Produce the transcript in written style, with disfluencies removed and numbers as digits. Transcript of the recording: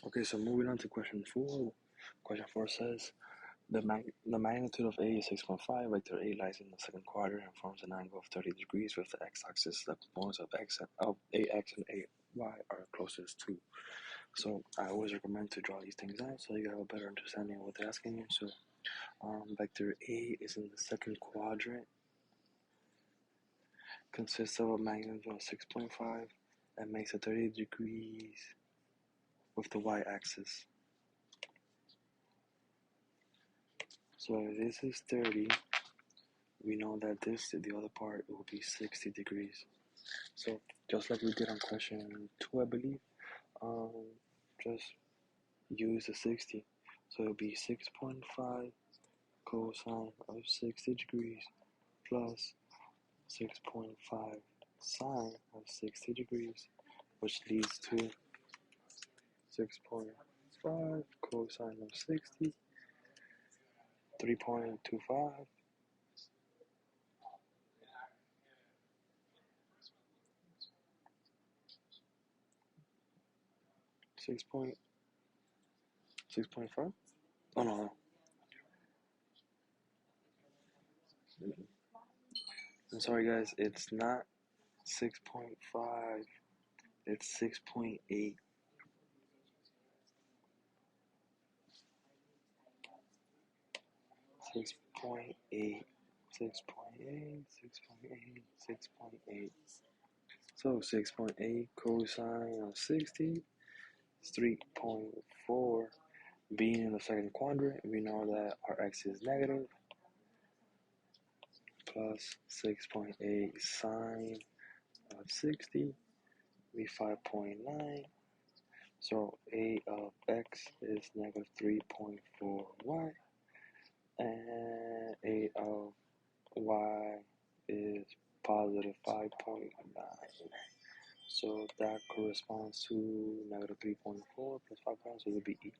Okay, so moving on to question 4. Question 4 says, the magnitude of A is 6.5. Vector A lies in the second quadrant and forms an angle of 30 degrees with the x-axis. The components of AX and AY are closest to. So I always recommend to draw these things out so you have a better understanding of what they're asking you. So vector A is in the second quadrant, consists of a magnitude of 6.5 and makes a 30 degrees with the y-axis. So if this is 30, we know that the other part, will be 60 degrees. So just like we did on question 2, I believe, just use the 60. So it'll be 6.5 cosine of 60 degrees plus 6.5 sine of 60 degrees, which leads to 6.5 cosine of 60, 3.25, 6.5? Oh no, I'm sorry guys, it's not 6.5, it's 6.8. 6.8, 6.8, 6.8, 6.8. So 6.8 cosine of 60 is 3.4. Being in the second quadrant, we know that our x is negative, plus 6.8 sine of 60 be 5.9. So a of x is negative 3.4y, and a of y is positive 5.9. So that corresponds to negative 3.4 plus 5.9, so it would be E.